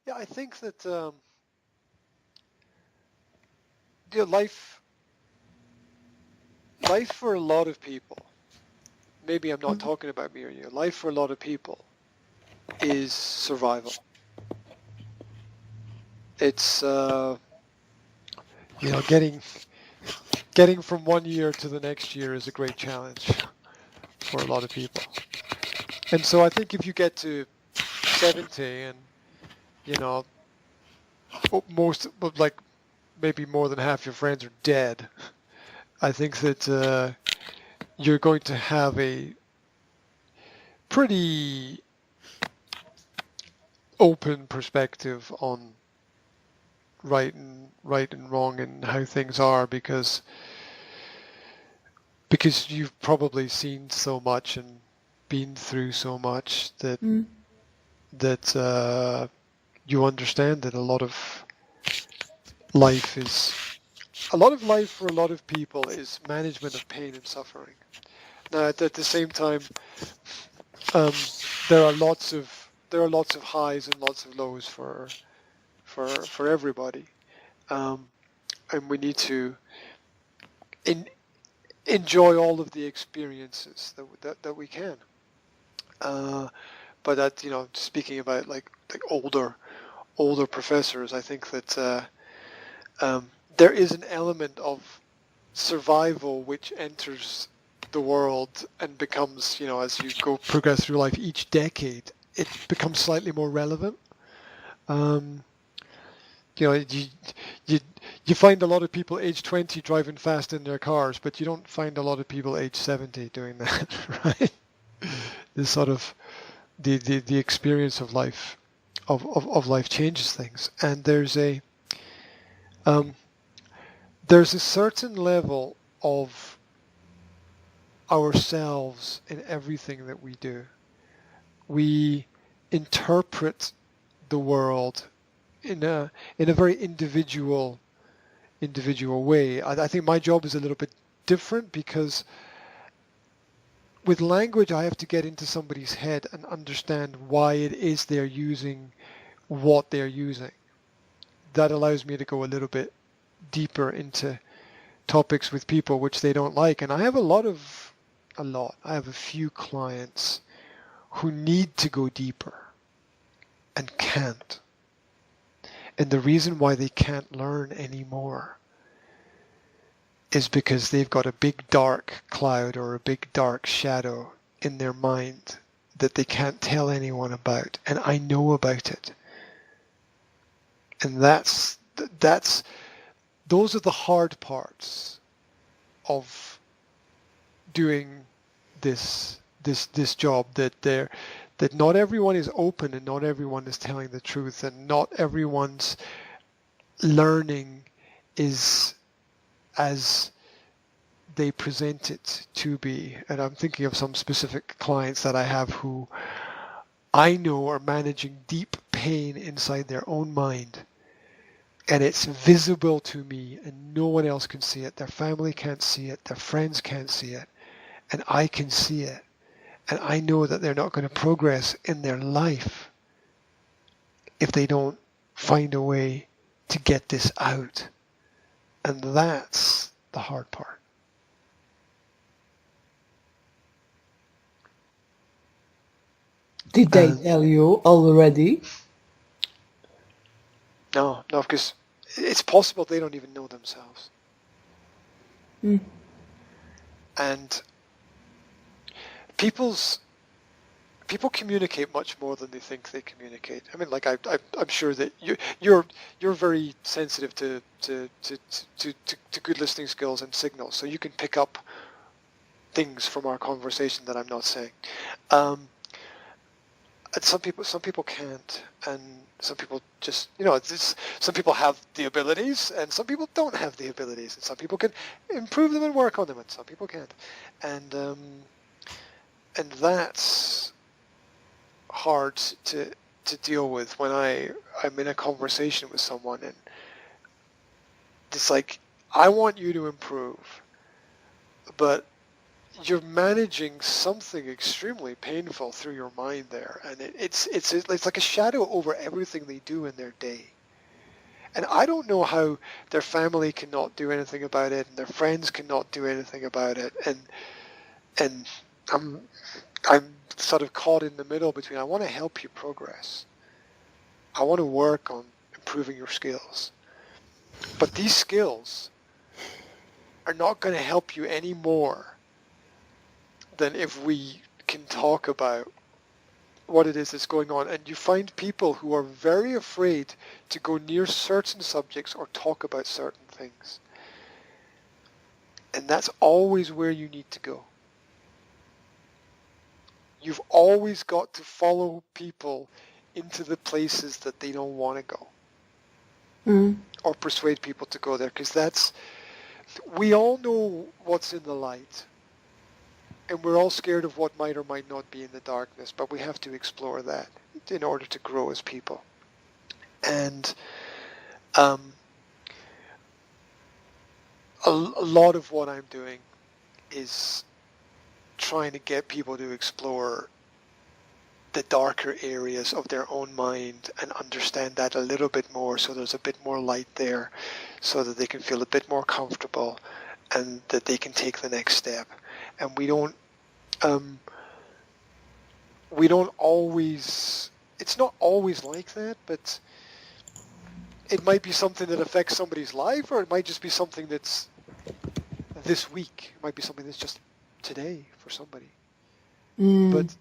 Yeah, I think that life for a lot of people, maybe I'm not talking about me or you, life for a lot of people is survival. It's getting from one year to the next year is a great challenge for a lot of people. And so I think if you get to 70 and most, like maybe more than half your friends are dead, I think that you're going to have a pretty open perspective on right and wrong and how things are, because you've probably seen so much and been through so much that you understand that a lot of life for a lot of people is management of pain and suffering. Now, at the same time, there are lots of highs and lots of lows for everybody, and we need to enjoy all of the experiences that we can. But that, speaking about like older professors, I think that there is an element of survival which enters the world and becomes, as you progress through life, each decade, it becomes slightly more relevant. You find a lot of people age 20 driving fast in their cars, but you don't find a lot of people age 70 doing that, right? This sort of the experience of life of life changes things, and there's a certain level of ourselves in everything that we do. We interpret the world in a very individual way. I think my job is a little bit different, because with language I have to get into somebody's head and understand why it is they're using what they're using. That allows me to go a little bit deeper into topics with people which they don't like. And I have I have a few clients who need to go deeper and can't. And the reason why they can't learn anymore is because they've got a big dark cloud or a big dark shadow in their mind that they can't tell anyone about, and I know about it. And those are the hard parts of doing this job, that not everyone is open and not everyone is telling the truth, and not everyone's learning is as they present it to be. And I'm thinking of some specific clients that I have who I know are managing deep pain inside their own mind, and it's visible to me and no one else can see it. Their family can't see it, their friends can't see it, and I can see it. And I know that they're not going to progress in their life if they don't find a way to get this out. And that's the hard part. Did they tell you already? No, because it's possible they don't even know themselves. And people communicate much more than they think they communicate. I mean, like I'm sure that you're very sensitive to good listening skills and signals, so you can pick up things from our conversation that I'm not saying. And some people can't, and some people just, some people have the abilities and some people don't have the abilities, and some people can improve them and work on them and some people can't. And that's hard to deal with when I'm in a conversation with someone, and it's like, I want you to improve, but you're managing something extremely painful through your mind there, and it's like a shadow over everything they do in their day. And I don't know how their family cannot do anything about it, and their friends cannot do anything about it, and I'm sort of caught in the middle between I want to help you progress, I want to work on improving your skills, but these skills are not going to help you any more than if we can talk about what it is that's going on. And you find people who are very afraid to go near certain subjects or talk about certain things. And that's always where you need to go. You've always got to follow people into the places that they don't want to go. Or persuade people to go there, because we all know what's in the light. And we're all scared of what might or might not be in the darkness, but we have to explore that in order to grow as people. And a lot of what I'm doing is trying to get people to explore the darker areas of their own mind and understand that a little bit more, so there's a bit more light there, so that they can feel a bit more comfortable and that they can take the next step. And we don't always, it's not always like that, but it might be something that affects somebody's life, or it might just be something that's this week. It might be something that's just today for somebody. But